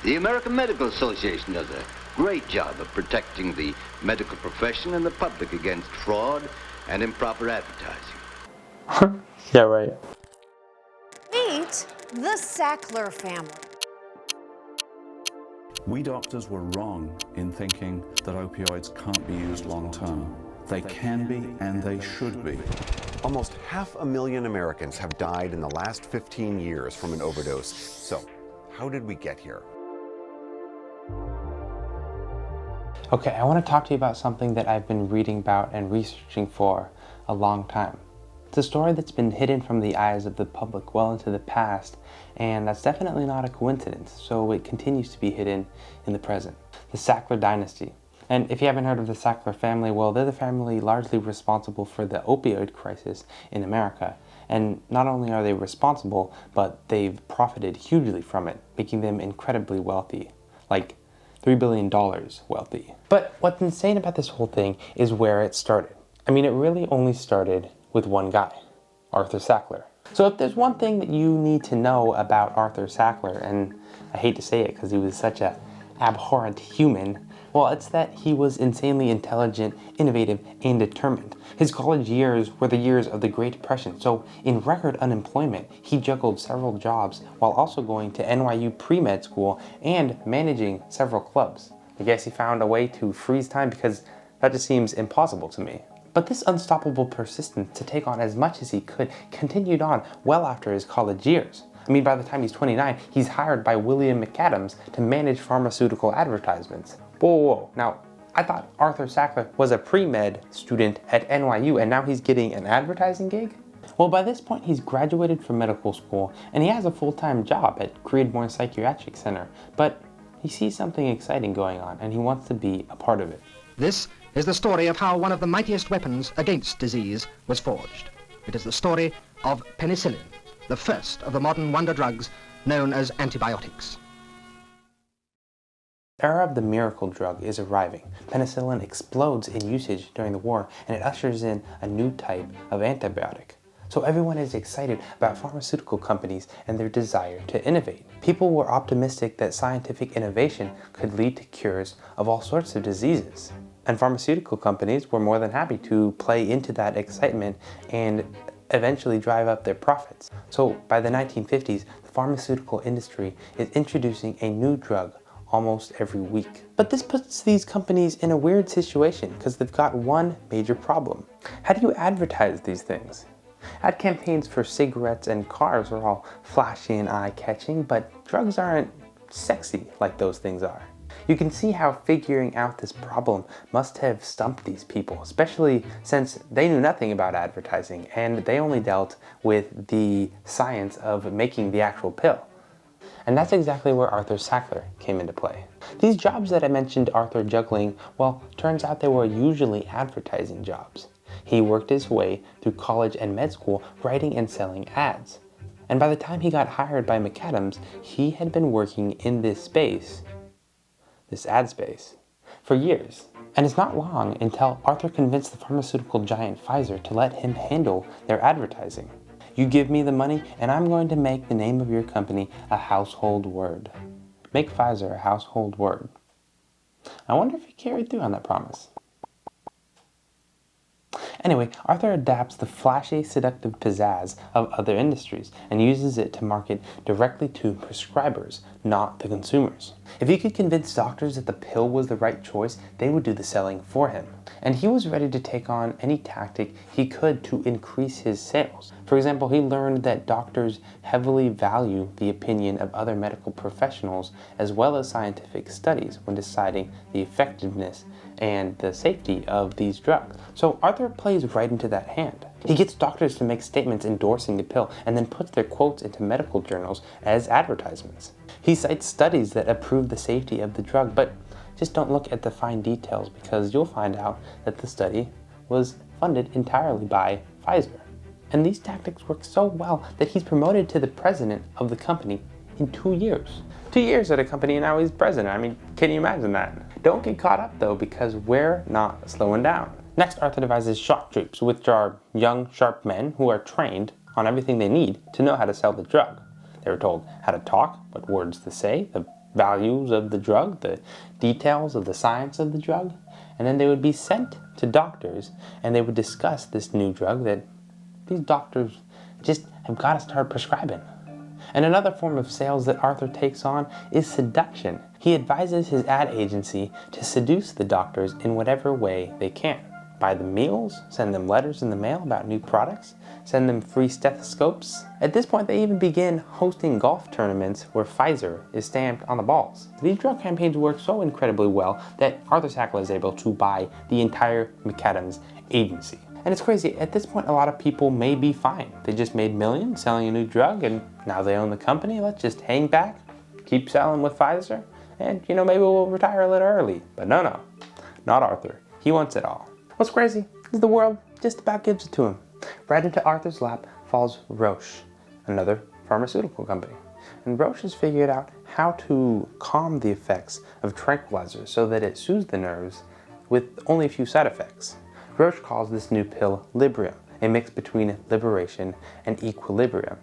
The American Medical Association does a great job of protecting the medical profession and the public against fraud and improper advertising. Yeah, right. Meet the Sackler family. We doctors were wrong in thinking that opioids can't be used long term. They can be and they should be. Almost 500,000 Americans have died in the last 15 years from an overdose. So, how did we get here? Okay, I want to talk to you about something that I've been reading about and researching for a long time. It's a story that's been hidden from the eyes of the public well into the past, and that's definitely not a coincidence, so it continues to be hidden in the present. The Sackler Dynasty. And if you haven't heard of the Sackler family, well, they're the family largely responsible for the opioid crisis in America. And not only are they responsible, but they've profited hugely from it, making them incredibly wealthy. Like $3 billion wealthy. But what's insane about this whole thing is where it started. I mean, it really only started with one guy, Arthur Sackler. So if there's one thing that you need to know about Arthur Sackler, and I hate to say it because he was such a abhorrent human, well, it's that he was insanely intelligent, innovative, and determined. His college years were the years of the Great Depression, so in record unemployment, he juggled several jobs while also going to NYU pre-med school and managing several clubs. I guess he found a way to freeze time because that just seems impossible to me. But this unstoppable persistence to take on as much as he could continued on well after his college years. I mean, by the time he's 29, he's hired by William McAdams to manage pharmaceutical advertisements. Whoa, whoa, whoa. Now, I thought Arthur Sackler was a pre-med student at NYU and now he's getting an advertising gig? Well, by this point, he's graduated from medical school and he has a full-time job at Creedmoor Psychiatric Center, but he sees something exciting going on and he wants to be a part of it. This is the story of how one of the mightiest weapons against disease was forged. It is the story of penicillin, the first of the modern wonder drugs known as antibiotics. The era of the miracle drug is arriving. Penicillin explodes in usage during the war and it ushers in a new type of antibiotic. So everyone is excited about pharmaceutical companies and their desire to innovate. People were optimistic that scientific innovation could lead to cures of all sorts of diseases. And pharmaceutical companies were more than happy to play into that excitement and eventually drive up their profits. So by the 1950s, the pharmaceutical industry is introducing a new drug almost every week. But this puts these companies in a weird situation because they've got one major problem. How do you advertise these things? Ad campaigns for cigarettes and cars are all flashy and eye-catching, but drugs aren't sexy like those things are. You can see how figuring out this problem must have stumped these people, especially since they knew nothing about advertising and they only dealt with the science of making the actual pill. And that's exactly where Arthur Sackler came into play. These jobs that I mentioned Arthur juggling, well, turns out they were usually advertising jobs. He worked his way through college and med school writing and selling ads. And by the time he got hired by McAdams, he had been working in this space, this ad space, for years. And it's not long until Arthur convinced the pharmaceutical giant Pfizer to let him handle their advertising. You give me the money and I'm going to make the name of your company a household word. Make Pfizer a household word. I wonder if he carried through on that promise. Anyway, Arthur adapts the flashy, seductive pizzazz of other industries and uses it to market directly to prescribers, not the consumers. If he could convince doctors that the pill was the right choice, they would do the selling for him. And he was ready to take on any tactic he could to increase his sales. For example, he learned that doctors heavily value the opinion of other medical professionals as well as scientific studies when deciding the effectiveness and the safety of these drugs. So Arthur plays right into that hand. He gets doctors to make statements endorsing the pill and then puts their quotes into medical journals as advertisements. He cites studies that approve the safety of the drug, but just don't look at the fine details because you'll find out that the study was funded entirely by Pfizer. And these tactics work so well that he's promoted to the president of the company in 2 years. 2 years at a company and now he's president. I mean, can you imagine that? Don't get caught up though, because we're not slowing down. Next, Arthur devises shock troops, which are young, sharp men who are trained on everything they need to know how to sell the drug. They were told how to talk, what words to say, the values of the drug, the details of the science of the drug, and then they would be sent to doctors and they would discuss this new drug that these doctors just have got to start prescribing. And another form of sales that Arthur takes on is seduction. He advises his ad agency to seduce the doctors in whatever way they can. Buy them meals, send them letters in the mail about new products, send them free stethoscopes. At this point, they even begin hosting golf tournaments where Pfizer is stamped on the balls. These drug campaigns work so incredibly well that Arthur Sackler is able to buy the entire 𝐒𝐿 agency. And it's crazy, at this point a lot of people may be fine. They just made millions selling a new drug and now they own the company. Let's just hang back, keep selling with Pfizer, and maybe we'll retire a little early. But no, not Arthur. He wants it all. What's crazy is the world just about gives it to him. Right into Arthur's lap falls Roche, another pharmaceutical company. And Roche has figured out how to calm the effects of tranquilizers so that it soothes the nerves with only a few side effects. Roche calls this new pill Librium, a mix between liberation and equilibrium,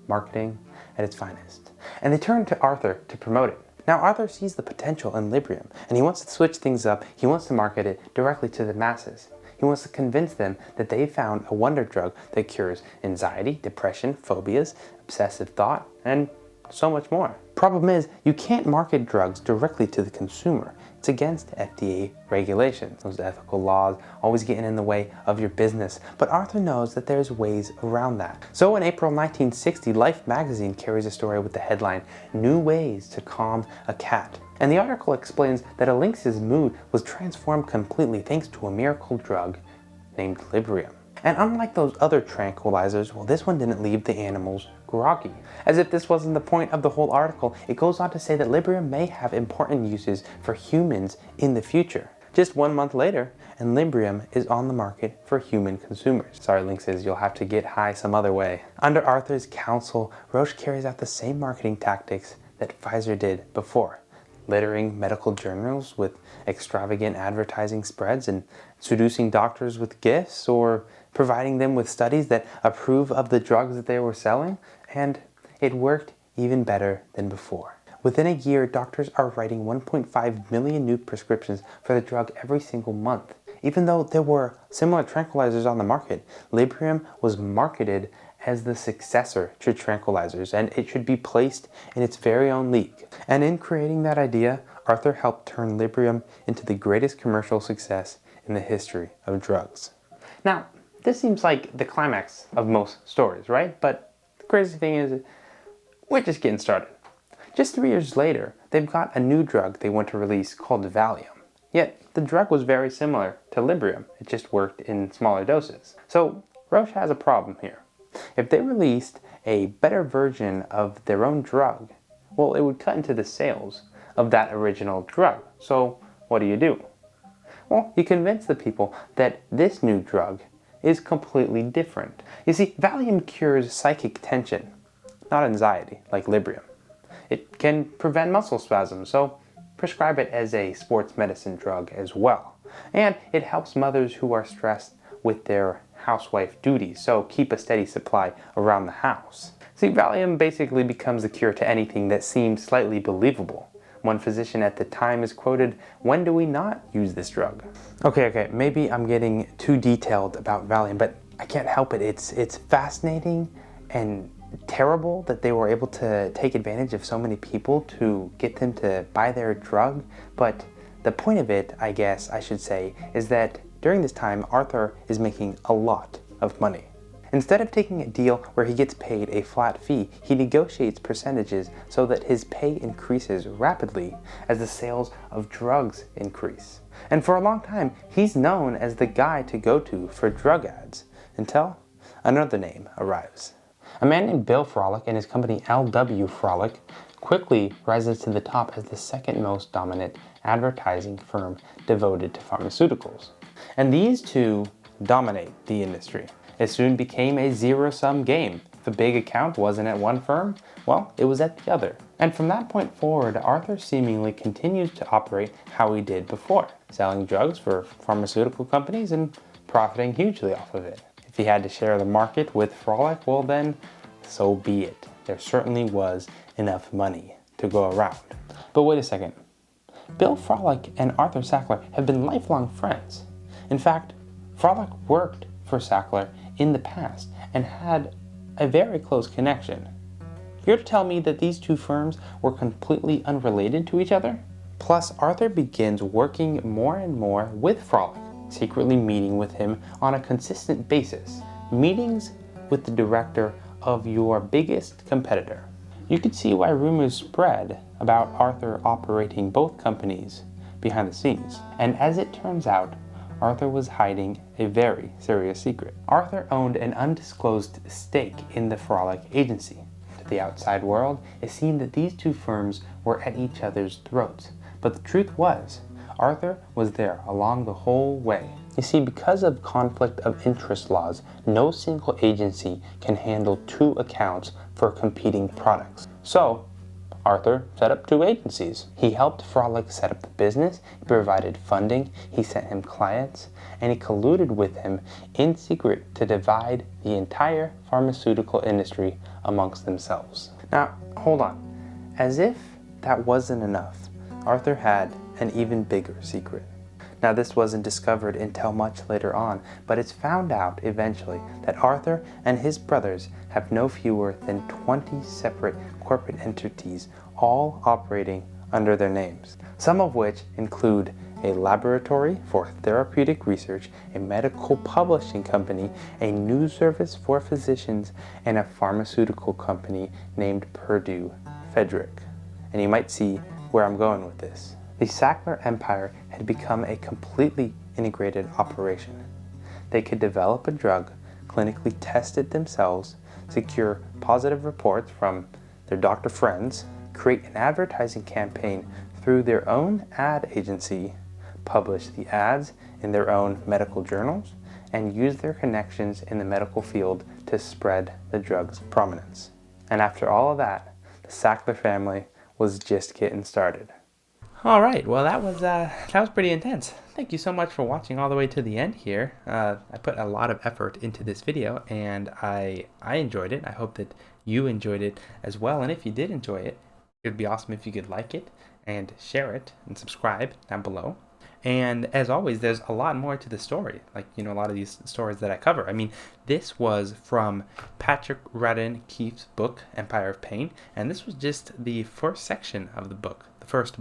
marketing at its finest. And they turn to Arthur to promote it. Now Arthur sees the potential in Librium, and he wants to switch things up. He wants to market it directly to the masses. He wants to convince them that they found a wonder drug that cures anxiety, depression, phobias, obsessive thought, and so much more. Problem is, you can't market drugs directly to the consumer. It's against FDA regulations. Those ethical laws always getting in the way of your business. But Arthur knows that there's ways around that. So in April 1960, Life magazine carries a story with the headline, "New Ways to Calm a Cat." And the article explains that a lynx's mood was transformed completely thanks to a miracle drug named Librium. And unlike those other tranquilizers, well, this one didn't leave the animals groggy. As if this wasn't the point of the whole article, it goes on to say that Librium may have important uses for humans in the future. Just 1 month later, and Librium is on the market for human consumers. Sorry lynxes, you'll have to get high some other way. Under Arthur's counsel, Roche carries out the same marketing tactics that Pfizer did before, littering medical journals with extravagant advertising spreads and seducing doctors with gifts or providing them with studies that approve of the drugs that they were selling, and it worked even better than before. Within a year, doctors are writing 1.5 million new prescriptions for the drug every single month. Even though there were similar tranquilizers on the market, Librium was marketed as the successor to tranquilizers, and it should be placed in its very own league. And in creating that idea, Arthur helped turn Librium into the greatest commercial success in the history of drugs. Now, this seems like the climax of most stories, right? But the crazy thing is, we're just getting started. Just 3 years later, they've got a new drug they want to release called Valium. Yet, the drug was very similar to Librium. It just worked in smaller doses. So, Roche has a problem here. If they released a better version of their own drug, well, it would cut into the sales of that original drug. So, what do? Well, you convince the people that this new drug is completely different. You see, Valium cures psychic tension, not anxiety, like Librium. It can prevent muscle spasms, so prescribe it as a sports medicine drug as well. And it helps mothers who are stressed with their housewife duties, so keep a steady supply around the house. See, Valium basically becomes the cure to anything that seems slightly believable. One physician at the time is quoted, "When do we not use this drug?" Okay, maybe I'm getting too detailed about Valium, but I can't help it. It's fascinating and terrible that they were able to take advantage of so many people to get them to buy their drug. But the point of it, I guess I should say, is that during this time, Arthur is making a lot of money. Instead of taking a deal where he gets paid a flat fee, he negotiates percentages so that his pay increases rapidly as the sales of drugs increase. And for a long time, he's known as the guy to go to for drug ads, until another name arrives. A man named Bill Frolic and his company L.W. Frolic quickly rises to the top as the second most dominant advertising firm devoted to pharmaceuticals. And these two dominate the industry. It soon became a zero-sum game. If a big account wasn't at one firm, well, it was at the other. And from that point forward, Arthur seemingly continues to operate how he did before, selling drugs for pharmaceutical companies and profiting hugely off of it. If he had to share the market with Frolic, well then, so be it. There certainly was enough money to go around. But wait a second. Bill Frolic and Arthur Sackler have been lifelong friends. In fact, Frolic worked for Sackler in the past and had a very close connection. You're to tell me that these two firms were completely unrelated to each other? Plus, Arthur begins working more and more with Frolic, secretly meeting with him on a consistent basis. Meetings with the director of your biggest competitor. You could see why rumors spread about Arthur operating both companies behind the scenes. And as it turns out, Arthur was hiding a very serious secret. Arthur owned an undisclosed stake in the Frolic agency. To the outside world, it seemed that these two firms were at each other's throats. But the truth was, Arthur was there along the whole way. You see, because of conflict of interest laws, no single agency can handle two accounts for competing products. So, Arthur set up two agencies. He helped Frolic set up the business, he provided funding, he sent him clients, and he colluded with him in secret to divide the entire pharmaceutical industry amongst themselves. Now, hold on. As if that wasn't enough, Arthur had an even bigger secret. Now, this wasn't discovered until much later on, but it's found out eventually that Arthur and his brothers have no fewer than 20 separate corporate entities, all operating under their names, some of which include a laboratory for therapeutic research, a medical publishing company, a news service for physicians, and a pharmaceutical company named Purdue Frederick. And you might see where I'm going with this. The Sackler empire had become a completely integrated operation. They could develop a drug, clinically test it themselves, secure positive reports from their doctor friends, create an advertising campaign through their own ad agency, publish the ads in their own medical journals, and use their connections in the medical field to spread the drug's prominence. And after all of that, the Sackler family was just getting started. All right, well that was pretty intense. Thank you so much for watching all the way to the end here. I put a lot of effort into this video and I enjoyed it. I hope that you enjoyed it as well. And if you did enjoy it, it would be awesome if you could like it and share it and subscribe down below. And as always, there's a lot more to the story. Like, you know, a lot of these stories that I cover. I mean, this was from Patrick Radden Keefe's book, Empire of Pain. And this was just the first section of the book, the first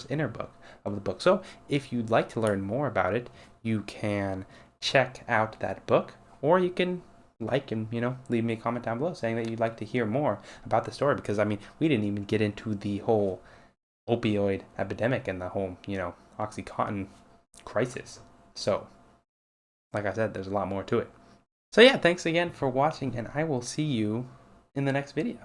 inner book of the book. So if you'd like to learn more about it, you can check out that book, or you can like and, you know, leave me a comment down below saying that you'd like to hear more about the story. Because, I mean, we didn't even get into the whole opioid epidemic and the whole, you know, 𝐒𝐻𝐿 crisis. So, like I said, there's a lot more to it. So yeah, thanks again for watching, and I will see you in the next video.